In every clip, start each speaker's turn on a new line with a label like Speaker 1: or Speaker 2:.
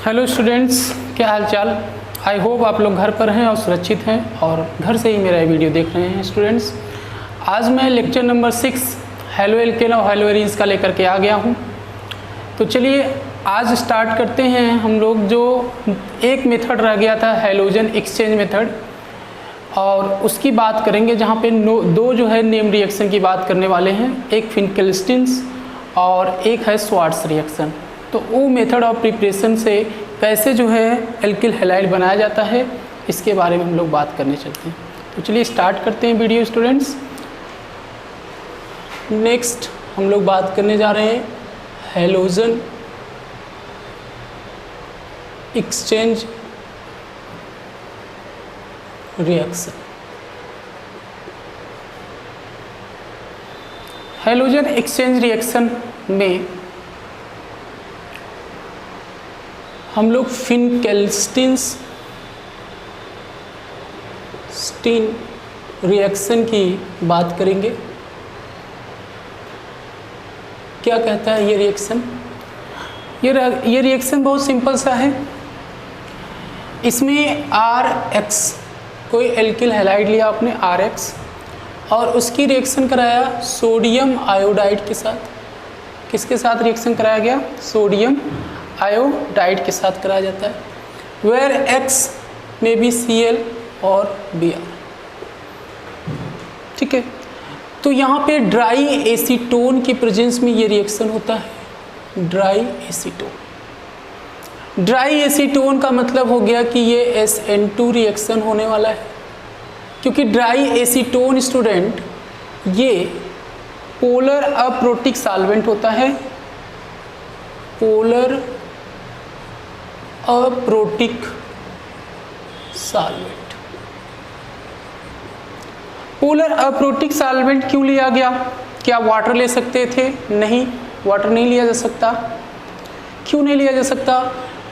Speaker 1: Hello students, क्या हाल चाल। I hope आप लोग घर पर हैं और सुरक्षित हैं और घर से ही मेरा वीडियो देख रहे हैं। स्टूडेंट्स, आज मैं लेक्चर नंबर 6 हेलो एल्केन और हेलो एरीज का लेकर के आ गया हूं। तो चलिए आज स्टार्ट करते हैं। हम लोग जो एक मेथड रह गया था हैलोजन एक्सचेंज मेथड, और उसकी बात करेंगे, जहाँ पे दो जो है नेम रिएक्शन की बात करने वाले हैं, एक फिनकेल्स्टीन और एक है स्वार्ट्ज रिएक्शन। तो वो मेथड ऑफ प्रिपरेशन से कैसे जो है एल्किल हैलाइड बनाया जाता है, इसके बारे में हम लोग बात करने चलते हैं। तो चलिए स्टार्ट करते हैं वीडियो स्टूडेंट्स। नेक्स्ट हम लोग बात करने जा रहे हैं halogen exchange reaction. Halogen exchange reaction में हम लोग फिनकेल्स्टीन रिएक्शन की बात करेंगे। क्या कहता है ये रिएक्शन? ये रिएक्शन बहुत सिंपल सा है। इसमें RX, कोई एल्किल हैलाइड लिया आपने RX, और उसकी रिएक्शन कराया सोडियम आयोडाइड के साथ। किसके साथ रिएक्शन कराया गया? सोडियम आयोडाइड के साथ कराया जाता है। वेयर X में भी Cl और Br। ठीक है, तो यहाँ पे ड्राई एसीटोन की प्रेजेंस में ये रिएक्शन होता है। ड्राई एसीटोन, ड्राई एसीटोन का मतलब हो गया कि ये SN2 रिएक्शन होने वाला है, क्योंकि ड्राई एसीटोन स्टूडेंट ये पोलर अप्रोटिक सॉल्वेंट होता है। Polar aprotic solvent. Polar aprotic solvent क्यों लिया गया? क्या वाटर ले सकते थे? नहीं, वाटर नहीं लिया जा सकता। क्यों नहीं लिया जा सकता?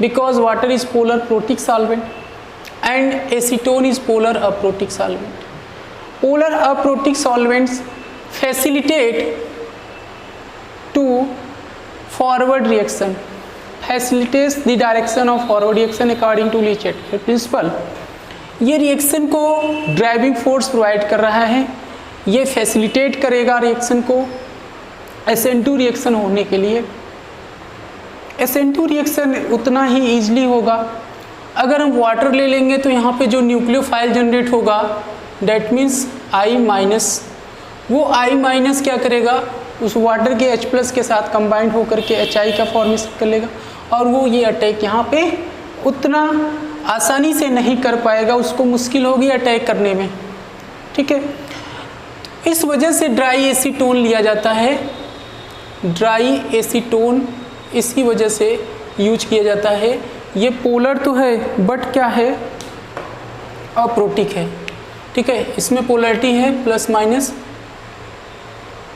Speaker 1: Because water is polar protic solvent and acetone is polar aprotic solvent. Polar aprotic solvents facilitate to forward reaction, facilitates the direction of forward reaction according to Lee-Chatterjee principle। ये रिएक्शन को ड्राइविंग फोर्स प्रोवाइड कर रहा है, ये facilitate करेगा reaction को SN2 reaction होने के लिए। SN2 रिएक्शन उतना ही ईजिली होगा। अगर हम वाटर ले लेंगे तो यहाँ पे जो न्यूक्लियोफाइल जनरेट होगा डेट मीन्स I-, वो I- क्या करेगा? उस वाटर के H+ के साथ कंबाइंड होकर के HI का फॉर्मेशन कर लेगा, और वो ये अटैक यहाँ पे उतना आसानी से नहीं कर पाएगा, उसको मुश्किल होगी अटैक करने में। ठीक है, इस वजह से ड्राई एसीटोन लिया जाता है। ड्राई एसीटोन इसी वजह से यूज किया जाता है। ये पोलर तो है बट क्या है? अप्रोटिक है। ठीक है, इसमें पोलरिटी है +-,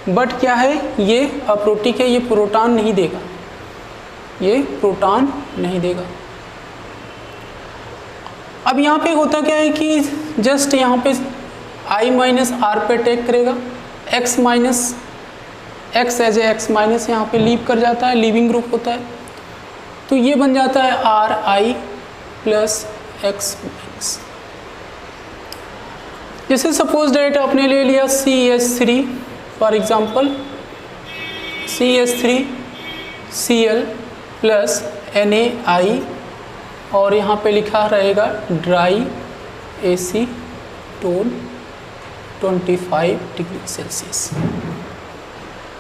Speaker 1: बट क्या है? ये अप्रोटिक है, ये प्रोटॉन नहीं देगा, ये प्रोटॉन नहीं देगा। अब यहाँ पे होता क्या है कि जस्ट यहाँ पे I- R पे अटैक करेगा, X- एज ए X- यहाँ पे लीव कर जाता है, लीविंग ग्रुप होता है, तो ये बन जाता है RI + X-। जैसे सपोज डेट आपने ले लिया CH3 for example, CH3Cl + NaI, और यहाँ पे लिखा रहेगा ड्राई एसीटोन 25 डिग्री सेल्सियस।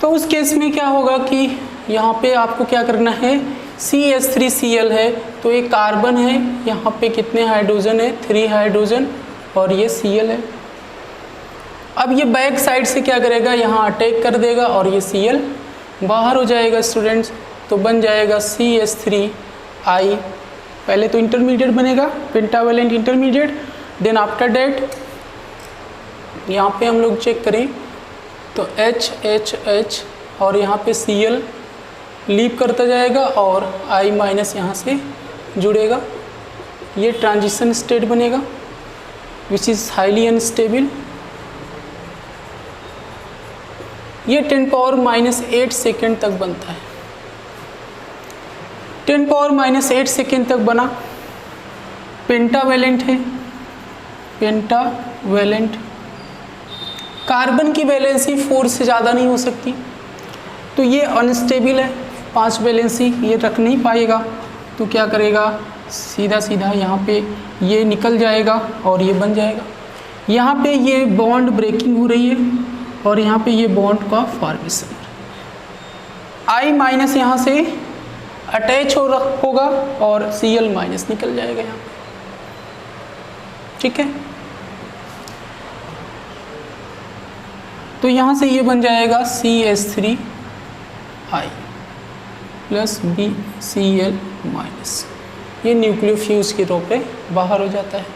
Speaker 1: तो उस केस में क्या होगा कि यहाँ पे आपको क्या करना है? CH3Cl है तो एक कार्बन है, यहाँ पे कितने हाइड्रोजन है? 3 हाइड्रोजन, और ये Cl है। अब ये बैक साइड से क्या करेगा? यहाँ अटैक कर देगा और ये Cl बाहर हो जाएगा स्टूडेंट्स, तो बन जाएगा CH3I। पहले तो इंटरमीडिएट बनेगा, pentavalent intermediate, then after that यहाँ पे हम लोग चेक करें तो HH और यहाँ पे Cl लीव करता जाएगा और I- यहाँ से जुड़ेगा। ये ट्रांजिशन स्टेट बनेगा विच इज़ हाईली अनस्टेबल। ये 10⁻⁸ सेकेंड तक बनता है। 10⁻⁸ सेकेंड तक बना, पेंटावेलेंट है, पेंटावेलेंट। कार्बन की वैलेंसी 4 से ज़्यादा नहीं हो सकती, तो ये अनस्टेबल है, 5 वैलेंसी ये रख नहीं पाएगा, तो क्या करेगा, सीधा सीधा यहाँ पे ये निकल जाएगा और ये बन जाएगा। यहाँ पे ये बॉन्ड ब्रेकिंग हो रही है और यहाँ पे ये बॉन्ड का फॉर्मेशन। I- यहाँ से अटैच होगा और Cl- निकल जाएगा यहाँ पे, ठीक है। तो यहाँ से ये बन जाएगा CH3I प्लस BCl-, ये न्यूक्लियोफ्यूज के तौर पे बाहर हो जाता है।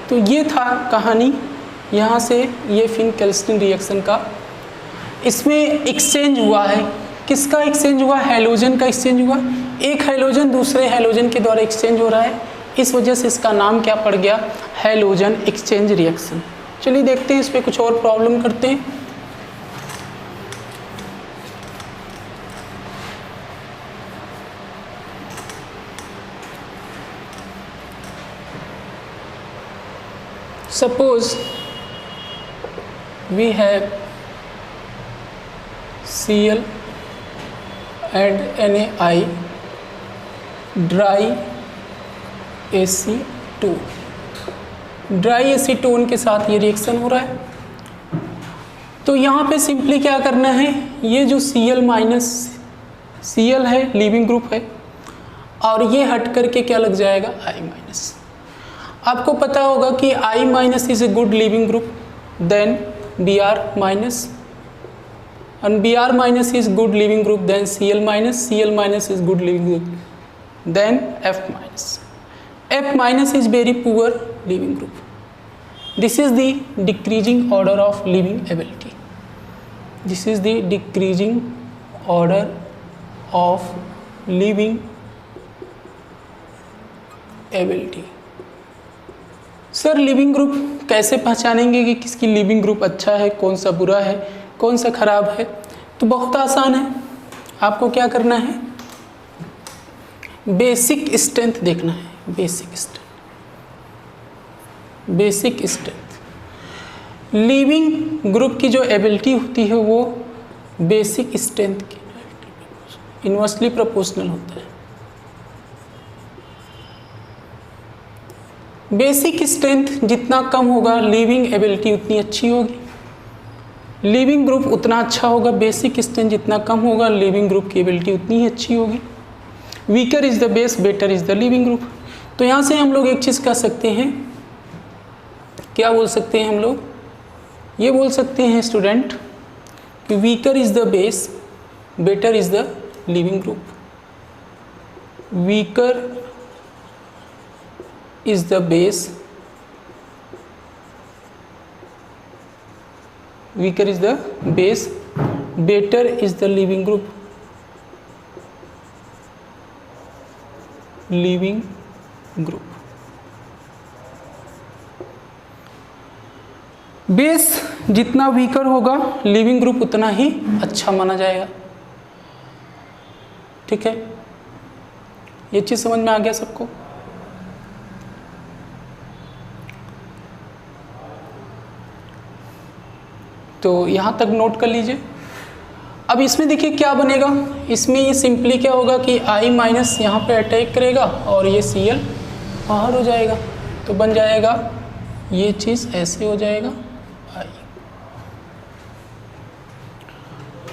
Speaker 1: तो ये था कहानी यहाँ से ये फिन-केल्स्टिन रिएक्शन का। इसमें एक्सचेंज हुआ है, किसका एक्सचेंज हुआ, हैलोजन का एक्सचेंज हुआ। एक हैलोजन दूसरे हैलोजन के द्वारा एक्सचेंज हो रहा है, इस वजह से इसका नाम क्या पड़ गया, हैलोजन एक्सचेंज रिएक्शन। चलिए देखते हैं इस पर कुछ और प्रॉब्लम करते हैं। Suppose we have Cl and NaI dry acetone, dry acetone के साथ ये रिएक्शन हो रहा है। तो यहाँ पे सिंपली क्या करना है, ये जो Cl है लीविंग ग्रुप है और ये हट करके क्या लग जाएगा I-। आपको पता होगा कि I- is a good leaving group, then Br- and Br- is good living group, then Cl-, Cl- is good living group, then F-। F- is very poor living group. This is the decreasing order of living ability. This is the decreasing order of living ability. Sir leaving group कैसे पहचानेंगे कि किसकी leaving group अच्छा है, कौन सा बुरा है, कौन सा खराब है? तो बहुत आसान है, आपको क्या करना है, बेसिक स्ट्रेंथ देखना है। बेसिक स्ट्रेंथ लिविंग ग्रुप की जो एबिलिटी होती है वो बेसिक स्ट्रेंथ की इन्वर्सली प्रोपोर्शनल होता है। बेसिक स्ट्रेंथ जितना कम होगा लिविंग एबिलिटी उतनी अच्छी होगी, लिविंग ग्रुप उतना अच्छा होगा। बेसिक स्ट्रेंथ जितना कम होगा लिविंग ग्रुप की एबिलिटी उतनी ही अच्छी होगी। Weaker is the base, better is the leaving group. तो यहाँ से हम लोग एक चीज़ कह सकते हैं, क्या बोल सकते हैं हम लोग, ये बोल सकते हैं स्टूडेंट कि weaker is the base, better is the leaving group. Weaker is the base, weaker is the base, better is the living group, living group। Base जितना वीकर होगा लिविंग ग्रुप उतना ही अच्छा माना जाएगा, ठीक है। ये चीज़ समझ में आ गया सबको? तो यहाँ तक नोट कर लीजिए। अब इसमें देखिए क्या बनेगा, इसमें ये सिंपली क्या होगा कि I- यहाँ पे अटैक करेगा और ये Cl बाहर हो जाएगा, तो बन जाएगा ये चीज़ ऐसे हो जाएगा I।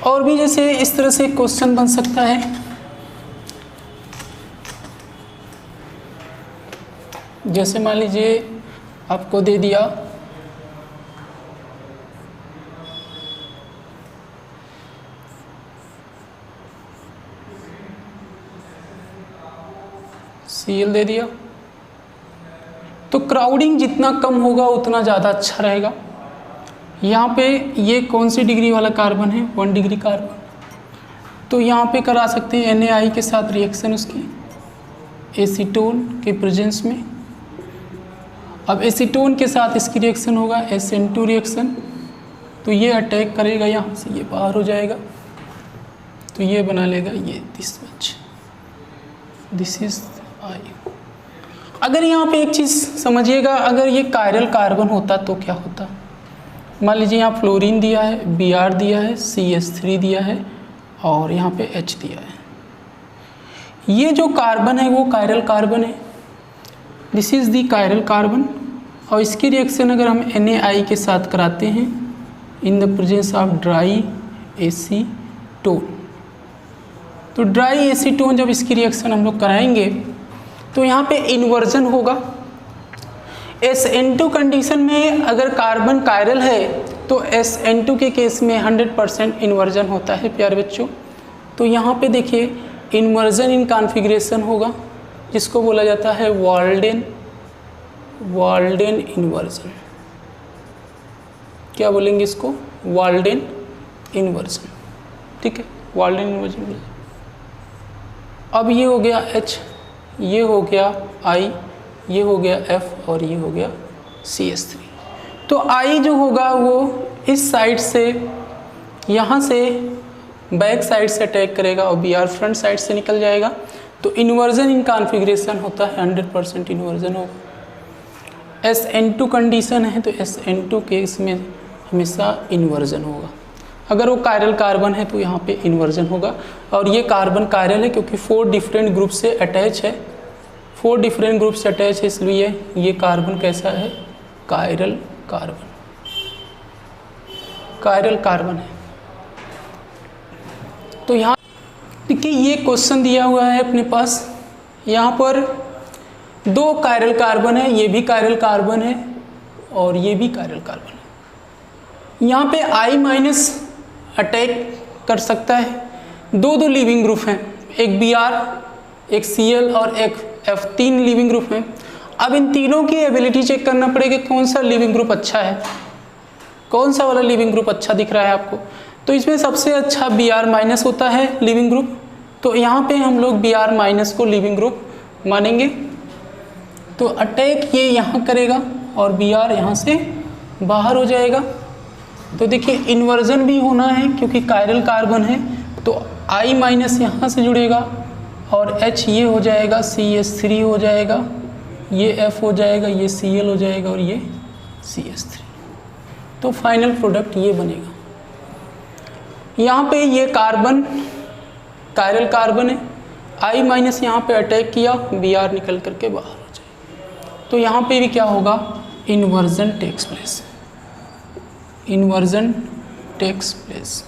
Speaker 1: और भी जैसे इस तरह से क्वेश्चन बन सकता है, जैसे मान लीजिए आपको दे दिया Cl दे दिया, तो क्राउडिंग जितना कम होगा उतना ज़्यादा अच्छा रहेगा। यहाँ पे ये कौन सी डिग्री वाला कार्बन है, 1 डिग्री कार्बन, तो यहाँ पे करा सकते हैं NaI के साथ रिएक्शन उसकी एसीटोन के प्रेजेंस में। अब एसीटोन के साथ इसकी रिएक्शन होगा SN2 रिएक्शन, तो ये अटैक करेगा यहाँ से, ये बाहर हो जाएगा, तो ये बना लेगा ये this much, this is I. अगर यहाँ पे एक चीज़ समझिएगा, अगर ये कायरल कार्बन होता तो क्या होता। मान लीजिए यहाँ फ्लोरीन दिया है, Br दिया है, CH3 दिया है और यहाँ पे H दिया है। ये जो कार्बन है वो कायरल कार्बन है, this is the chiral carbon. और इसकी रिएक्शन अगर हम NaI के साथ कराते हैं in the presence of dry acetone, तो ड्राई एसीटोन जब इसकी रिएक्शन हम लोग कराएंगे तो यहाँ पे इन्वर्जन होगा। SN2 कंडीशन में अगर कार्बन कायरल है तो SN2 के केस में 100% इन्वर्जन होता है प्यारे बच्चों। तो यहाँ पे देखिए इन्वर्जन इन कॉन्फ़िगरेशन होगा जिसको बोला जाता है वाल्डेन इन्वर्जन। क्या बोलेंगे इसको? वाल्डेन इन्वर्जन, ठीक है, वाल्डेन इन्वर्जन। अब ये हो गया H, ये हो गया I, ये हो गया F और ये हो गया CH3। तो I जो होगा वो इस साइड से, यहाँ से बैक साइड से अटैक करेगा और Br फ्रंट साइड से निकल जाएगा। तो इन्वर्जन इन कॉन्फ़िगरेशन होता है, 100% इन्वर्जन होगा। SN2 कंडीशन है तो SN2 के इसमें हमेशा इन्वर्जन होगा। अगर वो कायरल कार्बन है तो यहाँ पे इन्वर्जन होगा। और ये कार्बन कायरल है क्योंकि 4 डिफरेंट ग्रुप से अटैच है, 4 डिफरेंट ग्रुप से अटैच है, इसलिए ये कार्बन कैसा है? कायरल कार्बन, कायरल कार्बन है। तो यहाँ देखिए ये क्वेश्चन दिया हुआ है अपने पास, यहाँ पर 2 कायरल कार्बन है, ये भी कायरल कार्बन है और ये भी कायरल कार्बन है। यहाँ पे I- अटैक कर सकता है। 2 लिविंग ग्रुप हैं, एक Br, एक Cl और एक F, 3 लिविंग ग्रुप हैं। अब इन तीनों की एबिलिटी चेक करना पड़ेगा कौन सा लिविंग ग्रुप अच्छा है, कौन सा वाला लिविंग ग्रुप अच्छा दिख रहा है आपको। तो इसमें सबसे अच्छा Br- होता है लिविंग ग्रुप, तो यहाँ पे हम लोग Br- को लिविंग ग्रुप मानेंगे। तो अटैक ये यहाँ करेगा और Br यहाँ से बाहर हो जाएगा। तो देखिए इन्वर्जन भी होना है क्योंकि कायरल कार्बन है, तो I- यहाँ से जुड़ेगा और H ये हो जाएगा, CH3 हो जाएगा, ये F हो जाएगा, ये Cl हो जाएगा और ये CH3। तो फाइनल प्रोडक्ट ये बनेगा। यहाँ पे ये कार्बन कायरल कार्बन है, I- यहाँ पे अटैक किया, Br निकल करके बाहर हो जाएगा। तो यहाँ पे भी क्या होगा? Inversion takes place, inversion takes place,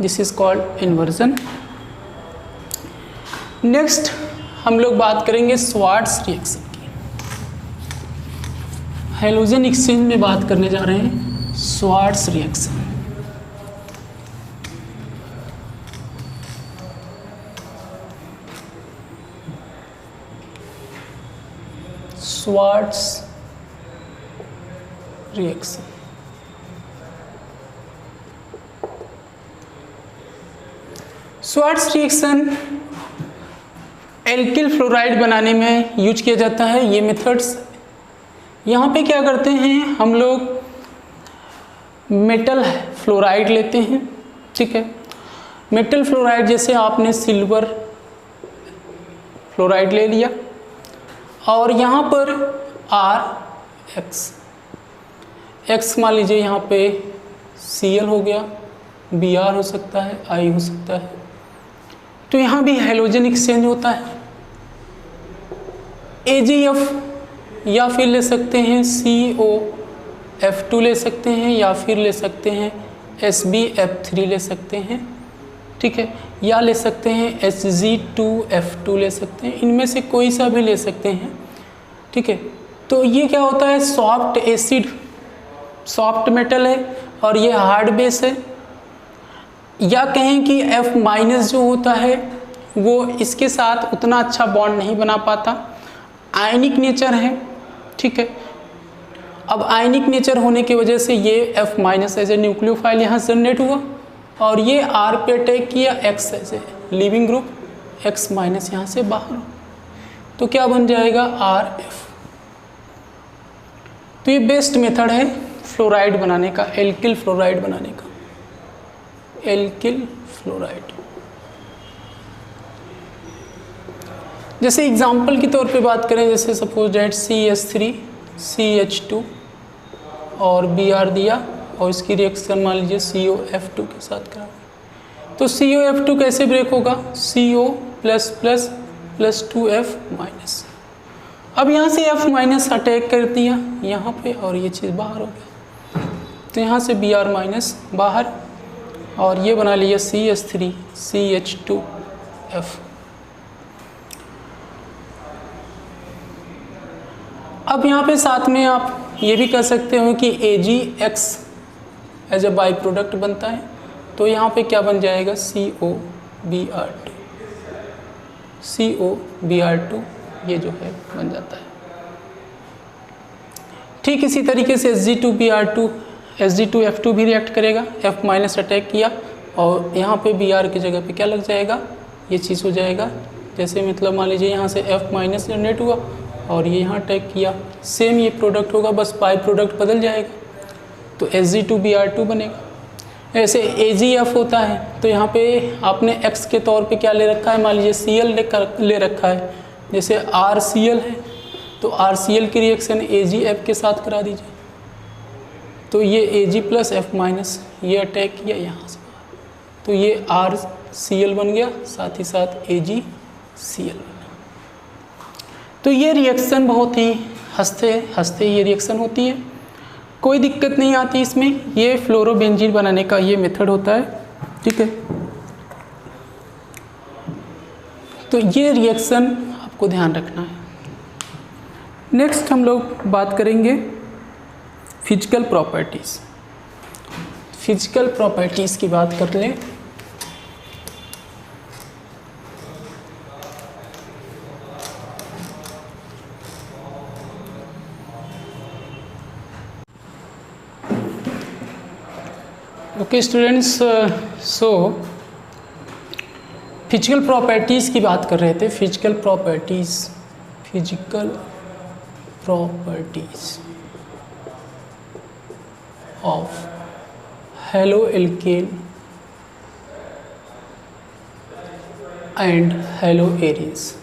Speaker 1: this is called inversion. Next हम लोग बात करेंगे स्वार्ट्स रिएक्शन की। हैलोजन एक्सचेंज में बात करने जा रहे हैं Swarts reaction. Swarts reaction, Swarts reaction alkyl fluoride बनाने में यूज किया जाता है। ये मेथड्स यहाँ पे क्या करते हैं, हम लोग मेटल फ्लोराइड लेते हैं, ठीक है। मेटल फ्लोराइड जैसे आपने सिल्वर फ्लोराइड ले लिया और यहाँ पर X मान लीजिए, यहाँ पे Cl हो गया, Br हो सकता है, I हो सकता है। तो यहाँ भी हैलोजन एक्सचेंज होता है। AgF या फिर ले सकते हैं COF2 ले सकते हैं या फिर ले सकते हैं SbF3 ले सकते हैं, ठीक है, या ले सकते हैं Hg2F2 ले सकते हैं, इनमें से कोई सा भी ले सकते हैं, ठीक है। तो ये क्या होता है? सॉफ्ट एसिड, सॉफ्ट मेटल है और ये हार्ड बेस है। या कहें कि F- जो होता है वो इसके साथ उतना अच्छा बॉन्ड नहीं बना पाता, आयनिक नेचर है, ठीक है। अब आयनिक नेचर होने की वजह से ये F- एज ए न्यूक्लियोफाइल यहाँ जनरेट हुआ और ये R पे अटैक किया, X as a leaving group, X- यहाँ से बाहर, तो क्या बन जाएगा? RF। तो ये बेस्ट मेथड है फ्लोराइड बनाने का, एल्किल फ्लोराइड बनाने का। Alkyl fluoride. जैसे एग्जाम्पल के तौर पे बात करें, जैसे सपोज डेट CH3 CH2 और Br दिया और इसकी रिएक्शन मान लीजिए COF2 के साथ करा, तो COF2 कैसे ब्रेक होगा, CO++ + 2F-। अब यहाँ से F- अटैक कर दिया यहाँ पे और ये चीज़ बाहर हो गया, तो यहाँ से Br- बाहर और ये बना लिया CH3 CH2F। अब यहाँ पे साथ में आप ये भी कह सकते हो कि AgX as a by product बनता है, तो यहाँ पे क्या बन जाएगा COBr2 ये जो है बन जाता है। ठीक इसी तरीके से Sg2Br2 भी रिएक्ट करेगा, F- अटैक किया और यहाँ पे Br की जगह पे क्या लग जाएगा, ये चीज़ हो जाएगा। जैसे मतलब मान लीजिए यहाँ से F- जनरेट हुआ और ये यहाँ अटैक किया, सेम ये प्रोडक्ट होगा, बस बाई प्रोडक्ट बदल जाएगा, तो Sg2Br2 बनेगा। ऐसे AgF होता है, तो यहाँ पे आपने X के तौर पे क्या ले रखा है, मान लीजिए Cl ले रखा है, जैसे RCl है तो RCl की रिएक्शन AgF के साथ करा दीजिए, तो ये Ag + F- ये अटैक किया यहाँ से, तो ये RCl बन गया, साथ ही साथ AgCl बना। तो ये रिएक्शन बहुत ही हंसते ये रिएक्शन होती है, कोई दिक्कत नहीं आती इसमें। ये फ्लोरोबेंजीन बनाने का ये मेथड होता है, ठीक है। तो ये रिएक्शन आपको ध्यान रखना है। नेक्स्ट हम लोग बात करेंगे फिजिकल प्रॉपर्टीज़। फिजिकल प्रॉपर्टीज़ की बात कर लें, okay students, so physical properties की बात कर रहे थे। Physical properties of haloalkane and haloarenes.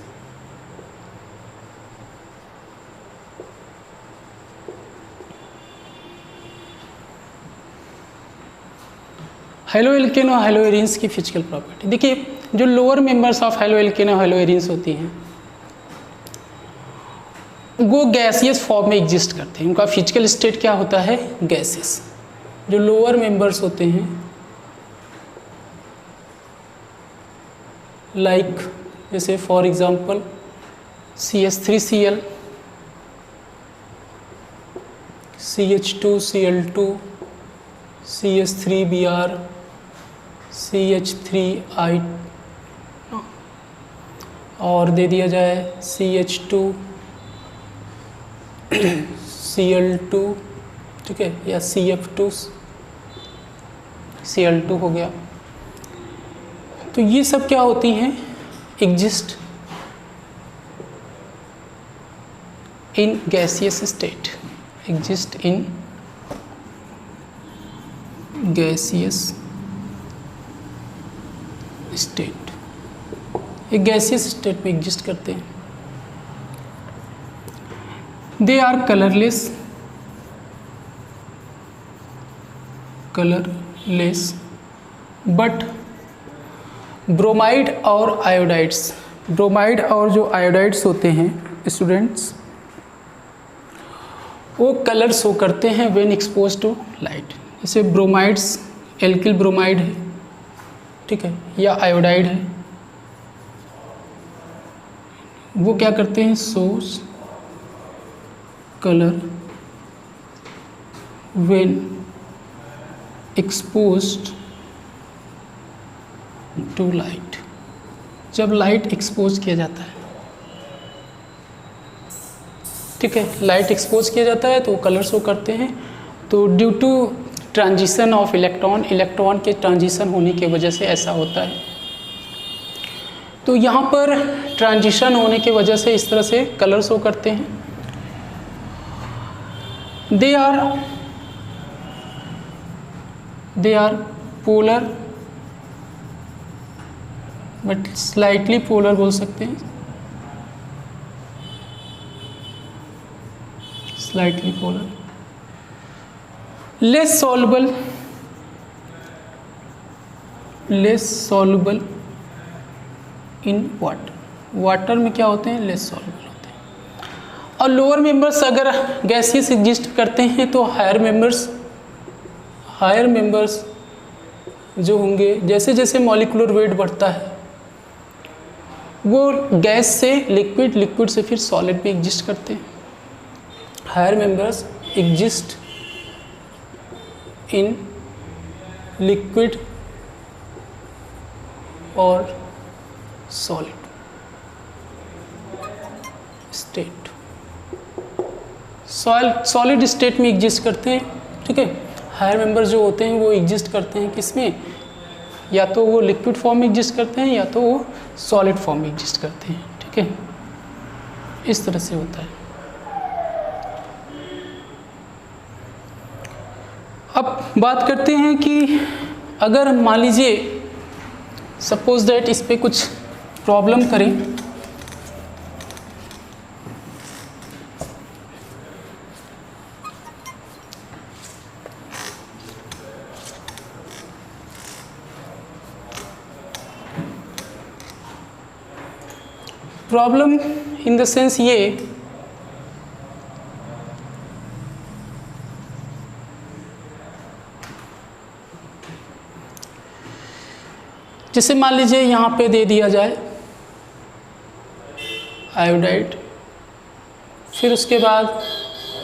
Speaker 1: Haloalkane और हैलोएरिन्स की फिजिकल प्रॉपर्टी देखिए, जो लोअर मेंबर्स ऑफ हैलोएल्केन और हैलोएरिन्स होती हैं वो गैसियस फॉर्म में एग्जिस्ट करते हैं, उनका फिजिकल स्टेट क्या होता है, गैसियस। जो लोअर मेंबर्स होते हैं लाइक जैसे for example CH3Cl, CH2Cl2, CH3Br, CH3I और दे दिया जाए CH2Cl2, ठीक है, या CF2Cl2 हो गया। तो ये सब क्या होती हैं, exist in gaseous state, exist in gaseous state, एक गैसियस स्टेट में एग्जिस्ट करते हैं। They are colourless but bromide और आयोडाइड्स, ब्रोमाइड और जो आयोडाइड्स होते हैं स्टूडेंट्स, वो कलर शो करते हैं व्हेन एक्सपोज टू लाइट। जैसे ब्रोमाइड्स, एल्किल ब्रोमाइड है, ठीक है, या आयोडाइड है, वो क्या करते हैं, shows colour when exposed to light, जब लाइट एक्सपोज किया जाता है, ठीक है, लाइट एक्सपोज किया जाता है तो कलर शो करते हैं। तो due to transition of electron, electron के ट्रांजिशन होने की वजह से ऐसा होता है। तो यहाँ पर ट्रांजिशन होने की वजह से इस तरह से कलर शो करते हैं। They are polar but slightly polar बोल सकते हैं, slightly polar. Less soluble, less soluble in water, water में क्या होते हैं, लेस सॉल्युबल होते हैं। और लोअर मेंबर्स अगर गैसियस एग्जिस्ट करते हैं तो हायर मेंबर्स जो होंगे, जैसे जैसे मॉलिक्यूलर वेट बढ़ता है वो गैस से लिक्विड, लिक्विड से फिर सॉलिड में एग्जिस्ट करते हैं। Higher members exist in liquid और सॉलिड स्टेट, सॉलिड स्टेट में एग्जिस्ट करते हैं, ठीक है। हायर मेंबर्स जो होते हैं वो एग्जिस्ट करते हैं किसमें, या तो वो लिक्विड फॉर्म में एग्जिस्ट करते हैं या तो वो सॉलिड फॉर्म में एग्जिस्ट करते हैं, ठीक है। इस तरह से होता है। अब बात करते हैं कि अगर मान लीजिए सपोज दैट इस पे कुछ प्रॉब्लम करें, प्रॉब्लम इन द सेंस ये जैसे मान लीजिए यहाँ पे दे दिया जाए आयोडाइड, फिर उसके बाद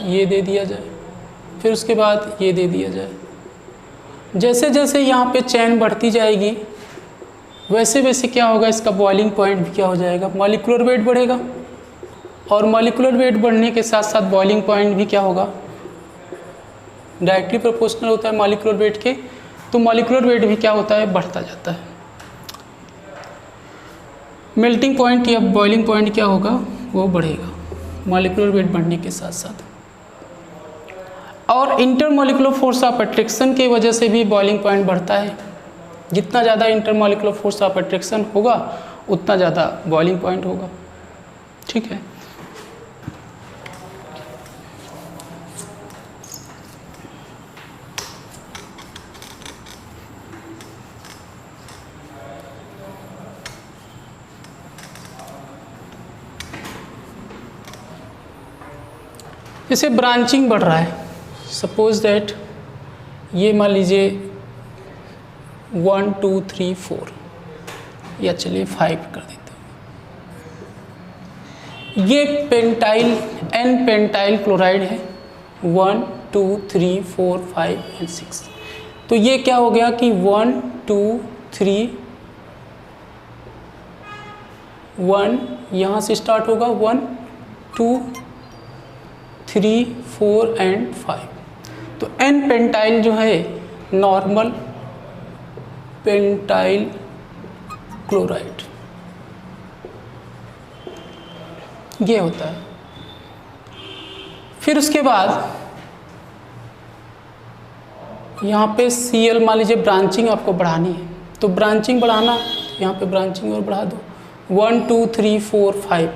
Speaker 1: ये दे दिया जाए, फिर उसके बाद ये दे दिया जाए। जैसे जैसे यहाँ पे चेन बढ़ती जाएगी वैसे वैसे क्या होगा, इसका बॉइलिंग पॉइंट भी क्या हो जाएगा, मॉलिक्यूलर वेट बढ़ेगा, और मॉलिक्यूलर वेट बढ़ने के साथ साथ बॉइलिंग पॉइंट भी क्या होगा, डायरेक्टली प्रोपोर्शनल होता है मॉलिक्यूलर वेट के, तो मॉलिक्यूलर वेट भी क्या होता है, बढ़ता जाता है। मेल्टिंग पॉइंट या बॉइलिंग पॉइंट क्या होगा, वो बढ़ेगा मॉलिक्यूलर वेट बढ़ने के साथ साथ। और इंटरमॉलिक्यूलर फोर्स ऑफ अट्रैक्शन की वजह से भी बॉइलिंग पॉइंट बढ़ता है। जितना ज़्यादा इंटरमॉलिक्यूलर फोर्स ऑफ अट्रैक्शन होगा उतना ज़्यादा बॉइलिंग पॉइंट होगा, ठीक है। जैसे ब्रांचिंग बढ़ रहा है, सपोज दैट ये मान लीजिए 1 2 3 4 या चलिए 5 कर देते हैं। ये पेंटाइल एन पेंटाइल क्लोराइड है, 1 2 3 4 5 एंड 6। तो ये क्या हो गया कि 1 2 3 1 यहाँ से स्टार्ट होगा, 1 2 3 4 एंड 5। तो एन पेंटाइल जो है नॉर्मल पेंटाइल क्लोराइड ये होता है। फिर उसके बाद यहाँ पे Cl मान लीजिए ब्रांचिंग आपको बढ़ानी है, तो ब्रांचिंग बढ़ाना, यहाँ पे ब्रांचिंग और बढ़ा दो, 1 2 3 4 5,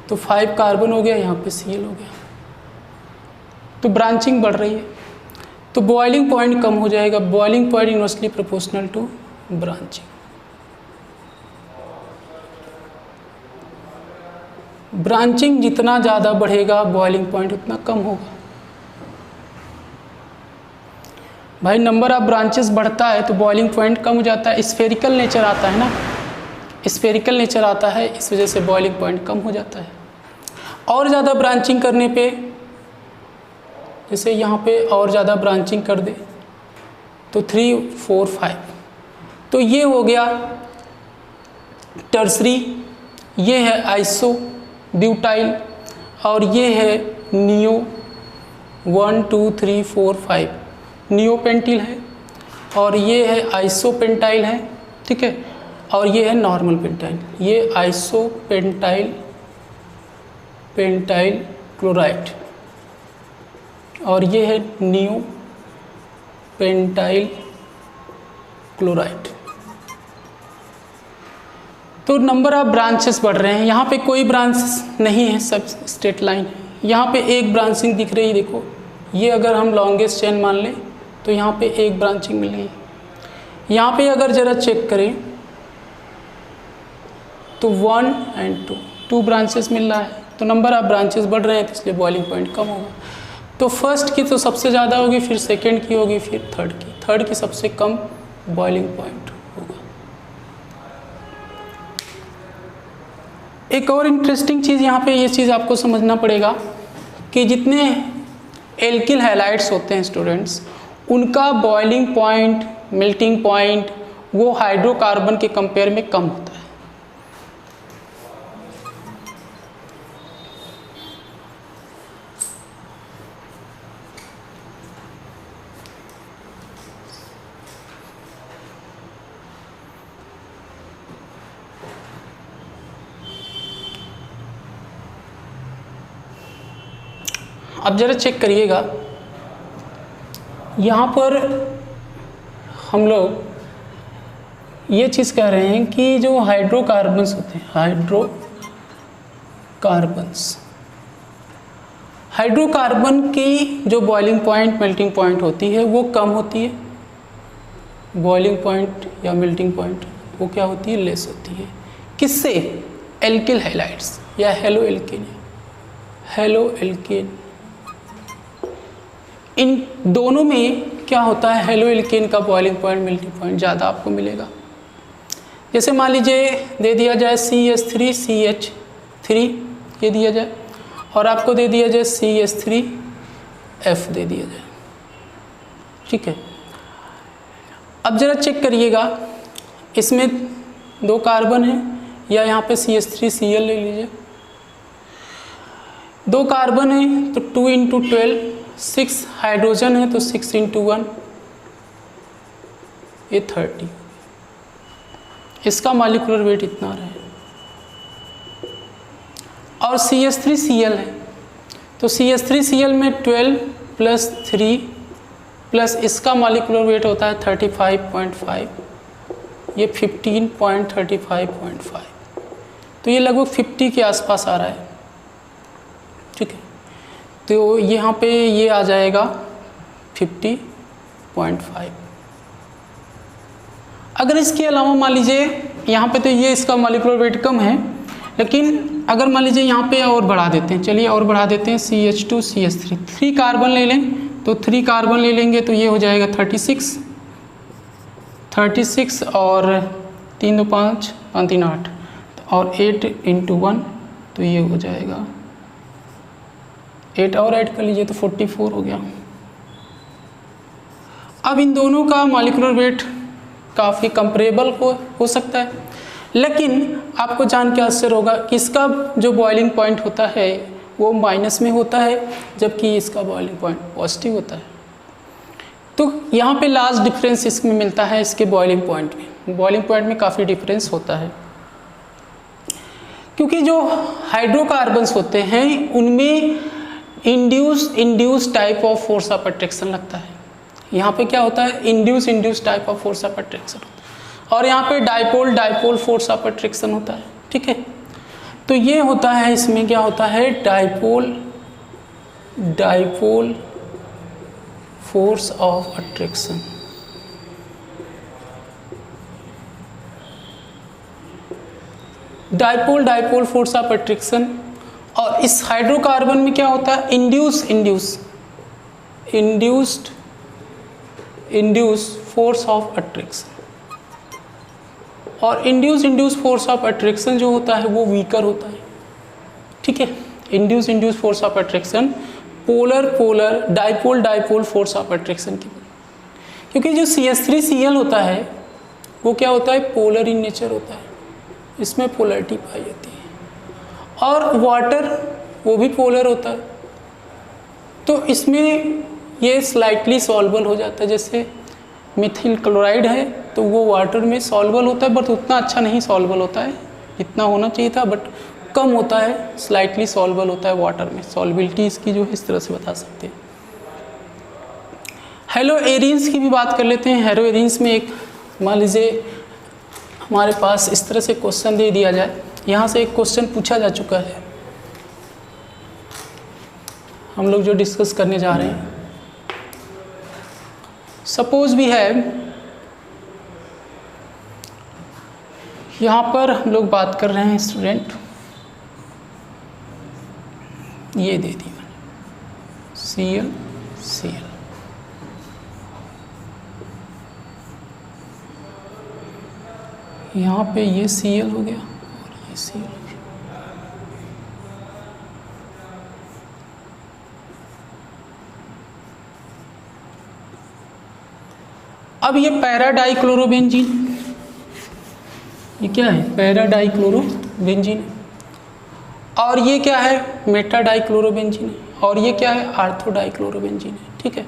Speaker 1: तो 5 कार्बन हो गया, यहाँ पे Cl हो गया, तो ब्रांचिंग बढ़ रही है, तो बॉइलिंग पॉइंट कम हो जाएगा। Boiling point inversely proportional to branching. Branching जितना ज़्यादा बढ़ेगा बॉइलिंग पॉइंट उतना कम होगा। भाई नंबर ऑफ ब्रांचेस बढ़ता है तो बॉइलिंग पॉइंट कम हो जाता है, स्फेरिकल नेचर आता है ना, स्फेरिकल नेचर आता है, इस वजह से बॉइलिंग पॉइंट कम हो जाता है। और ज़्यादा ब्रांचिंग करने पे, जैसे यहाँ पे और ज़्यादा ब्रांचिंग कर दे तो 3 4 5, तो ये हो गया टर्सरी, ये है आइसो ब्यूटाइल, और ये है नियो 1 2 3 4 5 नियोपेंटिल है, और ये है आइसोपेंटाइल है, ठीक है, और ये है नॉर्मल पेंटाइल। ये आइसोपेंटाइल पेंटाइल क्लोराइड, और ये है नियो पेंटाइल क्लोराइड। तो नंबर ऑफ ब्रांचेस बढ़ रहे हैं। यहाँ पे कोई ब्रांच नहीं है, सब स्ट्रेट लाइन है। यहाँ पे एक ब्रांचिंग दिख रही है, देखो ये अगर हम लॉन्गेस्ट चेन मान लें तो यहाँ पे एक ब्रांचिंग मिल रही है। यहाँ पे अगर ज़रा चेक करें तो 1 और 2 ब्रांचेस मिल रहा है, तो नंबर ऑफ ब्रांचेस बढ़ रहे हैं, तो इसलिए बॉइलिंग पॉइंट कम होगा। तो फर्स्ट की तो सबसे ज़्यादा होगी, फिर सेकंड की होगी, फिर थर्ड की सबसे कम बॉइलिंग पॉइंट होगा। एक और इंटरेस्टिंग चीज़ यहाँ पे ये चीज़ आपको समझना पड़ेगा कि जितने एल्किल हैलाइड्स होते हैं स्टूडेंट्स, उनका बॉइलिंग पॉइंट, मेल्टिंग पॉइंट वो हाइड्रोकार्बन के कंपेयर में कम होता है। अब ज़रा चेक करिएगा, यहाँ पर हम लोग ये चीज़ कह रहे हैं कि जो हाइड्रोकार्बन्स होते हैं, हाइड्रोकार्बन की जो बॉइलिंग पॉइंट, मेल्टिंग पॉइंट होती है वो कम होती है। बॉइलिंग पॉइंट या मेल्टिंग पॉइंट वो क्या होती है, लेस होती है। किससे? एल्किल हैलाइड्स या हेलो एल्केन। इन दोनों में क्या होता है, हेलो एल्केन का बॉइलिंग पॉइंट, मेल्टिंग पॉइंट ज़्यादा आपको मिलेगा। जैसे मान लीजिए दे दिया जाए CH3CH3 ये दिया जाए, और आपको दे दिया जाए CH3F दे दिया जाए, ठीक है। अब ज़रा चेक करिएगा, इसमें 2 कार्बन है, या यहाँ पे CH3Cl ले लीजिए, 2 कार्बन है तो 2 × 12, 6 हाइड्रोजन है तो 6 × 1 ये 30। इसका मॉलिक्यूलर वेट इतना रहे। और CH3Cl है तो CH3Cl में 12 + 3 प्लस इसका मॉलिक्यूलर वेट होता है 35.5, ये 15.35.5, तो ये लगभग 50 के आसपास आ रहा है, ठीक है। तो यहाँ पे ये आ जाएगा 50.5। अगर इसके अलावा मान लीजिए यहाँ पे तो ये इसका मॉलिक्यूलर वेट कम है, लेकिन अगर मान लीजिए यहाँ पे और बढ़ा देते हैं, चलिए और बढ़ा देते हैं, CH2 CH3 3 कार्बन ले लें, तो 3 कार्बन ले लेंगे तो ये हो जाएगा 36 और 3 2 5 5 3 8 और 8 × 1 तो ये हो जाएगा 8 और ऐड कर लीजिए तो 44 हो गया। अब इन दोनों का मॉलिक्यूलर वेट काफ़ी कंपेरेबल हो सकता है, लेकिन आपको जान के आश्चर्य होगा कि इसका जो बॉइलिंग पॉइंट होता है वो माइनस में होता है, जबकि इसका बॉइलिंग पॉइंट पॉजिटिव होता है। तो यहाँ पे लार्ज डिफरेंस इसमें मिलता है, इसके बॉइलिंग पॉइंट में काफ़ी डिफरेंस होता है, क्योंकि जो हाइड्रोकार्बन्स होते हैं उनमें induce type of force of attraction लगता है। यहाँ पे क्या होता है, induce type of force of attraction होता है, और यहाँ पे डाइपोल फोर्स ऑफ अट्रैक्शन होता है, ठीक है। तो ये होता है, इसमें क्या होता है, dipole force of attraction. Dipole force of attraction. और इस हाइड्रोकार्बन में क्या होता है, इंड्यूस फोर्स ऑफ अट्रैक्शन। और इंड्यूस फोर्स ऑफ अट्रैक्शन जो होता है वो वीकर होता है, ठीक है। Induce force of attraction polar dipole force of attraction की, क्योंकि जो CH3Cl होता है वो क्या होता है, पोलर इन नेचर होता है, इसमें पोलरिटी पाई जाती है। और वाटर वो भी पोलर होता है, तो इसमें ये स्लाइटली सॉल्युबल हो जाता है। जैसे मिथिल क्लोराइड है तो वो वाटर में सॉल्युबल होता है, बट उतना अच्छा नहीं सॉल्युबल होता है, इतना होना चाहिए था बट कम होता है, स्लाइटली सॉल्युबल होता है वाटर में। सॉल्युबिलिटी इसकी जो है इस तरह से बता सकते हैं। हेलो एरिन्स की भी बात कर लेते हैं। हेलो एरिन्स में एक मान लीजिए हमारे पास इस तरह से क्वेश्चन दे दिया जाए, यहाँ से एक क्वेश्चन पूछा जा चुका है, हम लोग जो डिस्कस करने जा रहे हैं। सपोज भी है, यहाँ पर हम लोग बात कर रहे हैं स्टूडेंट, ये दे दी मैंने Cl Cl, यहाँ पे ये Cl हो गया और ये Cl हो गया। अब ये पैरा डाइक्लोरोबेंजीन, ये क्या है? Para dichlorobenzene. और ये क्या है? Meta dichlorobenzene. और ये क्या है? आर्थो डाइक्लोरोबेंजीन है। ठीक है,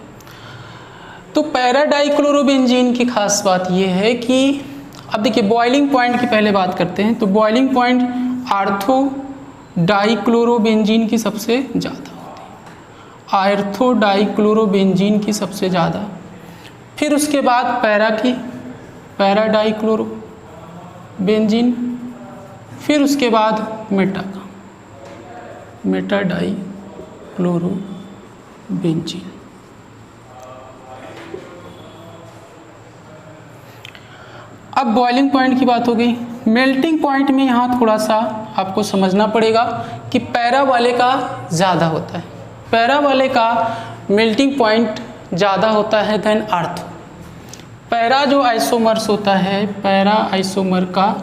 Speaker 1: तो पैरा डाइक्लोरोबेंजीन की खास बात ये है कि अब देखिए बॉइलिंग पॉइंट की पहले बात करते हैं। तो बॉइलिंग पॉइंट आर्थो डाइक्लोरोबेंजीन की सबसे ज़्यादा होती है, आर्थो डाइक्लोरोबेंजीन की सबसे ज़्यादा। फिर उसके बाद पैरा की, पैरा डाइक्लोरोबेंजीन। फिर उसके बाद मेटा का, मेटा डाइक्लोरोबेंजीन। अब बॉइलिंग पॉइंट की बात हो गई। मेल्टिंग पॉइंट में यहाँ थोड़ा सा आपको समझना पड़ेगा कि पैरा वाले का ज़्यादा होता है, पैरा वाले का मेल्टिंग पॉइंट ज़्यादा होता है देन आर्थो। पैरा जो आइसोमर्स होता है, पैरा आइसोमर का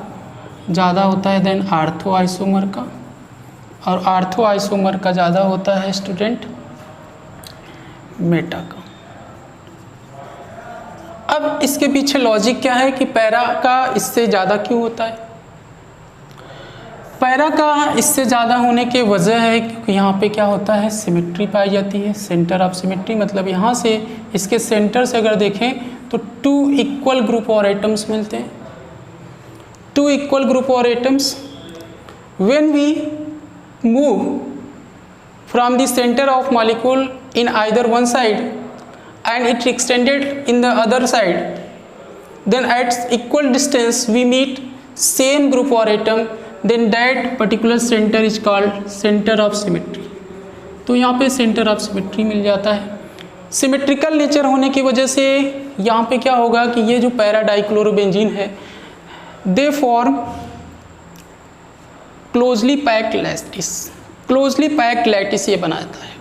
Speaker 1: ज़्यादा होता है देन आर्थो आइसोमर का, और आर्थो आइसोमर का ज़्यादा होता है स्टूडेंट मेटा का। अब इसके पीछे लॉजिक क्या है कि पैरा का इससे ज़्यादा क्यों होता है? पैरा का इससे ज़्यादा होने की वजह है क्योंकि यहाँ पे क्या होता है? सिमेट्री पाई जाती है, सेंटर ऑफ सिमेट्री। मतलब यहाँ से इसके सेंटर से अगर देखें तो 2 इक्वल ग्रुप और एटम्स मिलते हैं, 2 इक्वल ग्रुप और atoms. When we move from the centre of molecule in either one side and it extended in the other side, then at equal distance we meet same group or atom, then that particular center is called center of symmetry। तो यहाँ पे center of symmetry मिल जाता है। Symmetrical nature होने की वजह से यहाँ पे क्या होगा कि ये जो पैरा डाइक्लोरोबेंजीन है, they form closely packed lattice, closely packed lattice ये बनाता है।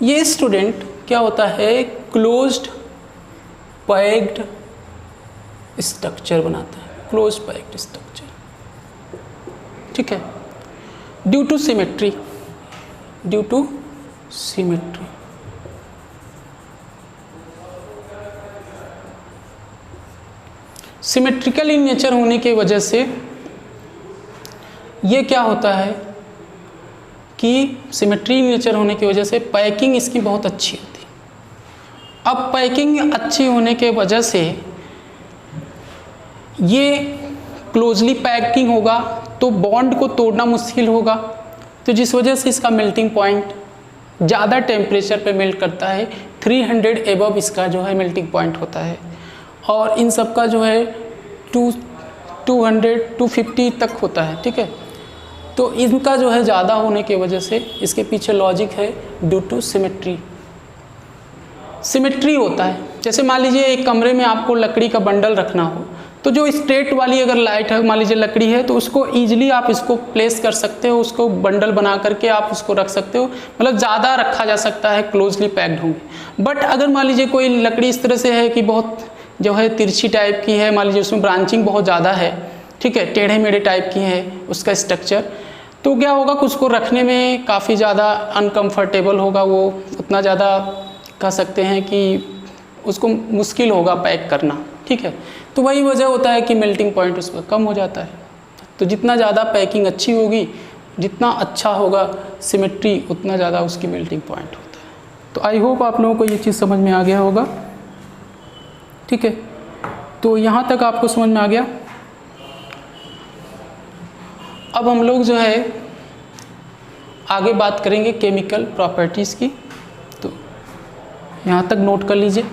Speaker 1: ये स्टूडेंट क्या होता है? क्लोज्ड पैक्ड स्ट्रक्चर बनाता है, क्लोज्ड पैक्ड स्ट्रक्चर। ठीक है, due to symmetry, due to symmetry. Symmetrical in nature होने की वजह से ये क्या होता है कि सिमेट्री नेचर होने की वजह से पैकिंग इसकी बहुत अच्छी होती है। अब पैकिंग अच्छी होने के वजह से ये क्लोजली पैकिंग होगा तो बॉन्ड को तोड़ना मुश्किल होगा, तो जिस वजह से इसका मेल्टिंग पॉइंट ज़्यादा टेम्परेचर पे मेल्ट करता है। 300 एबव इसका जो है मेल्टिंग पॉइंट होता है, और इन सब का जो है 200 250 तक होता है। ठीक है, तो इनका जो है ज़्यादा होने की वजह से इसके पीछे लॉजिक है ड्यू टू सिमेट्री। सिमेट्री होता है, जैसे मान लीजिए एक कमरे में आपको लकड़ी का बंडल रखना हो, तो जो स्ट्रेट वाली अगर लाइट है, मान लीजिए लकड़ी है, तो उसको ईजिली आप इसको प्लेस कर सकते हो, उसको बंडल बना करके आप उसको रख सकते हो, मतलब ज़्यादा रखा जा सकता है, क्लोजली पैक्ड होंगे। बट अगर मान लीजिए कोई लकड़ी इस तरह से है कि बहुत जो है तिरछी टाइप की है, मान लीजिए उसमें ब्रांचिंग बहुत ज़्यादा है, ठीक है, टेढ़े मेढ़े टाइप की है उसका स्ट्रक्चर, तो क्या होगा कि उसको रखने में काफ़ी ज़्यादा अनकम्फर्टेबल होगा, वो उतना ज़्यादा कह सकते हैं कि उसको मुश्किल होगा पैक करना। ठीक है, तो वही वजह होता है कि मेल्टिंग पॉइंट उसका कम हो जाता है। तो जितना ज़्यादा पैकिंग अच्छी होगी, जितना अच्छा होगा सिमेट्री, उतना ज़्यादा उसकी मेल्टिंग पॉइंट होता है। तो आई होप आप लोगों को ये चीज़ समझ में आ गया होगा। ठीक है, तो यहाँ तक आपको समझ में आ गया। अब हम लोग जो है आगे बात करेंगे केमिकल प्रॉपर्टीज़ की, तो यहाँ तक नोट कर लीजिए।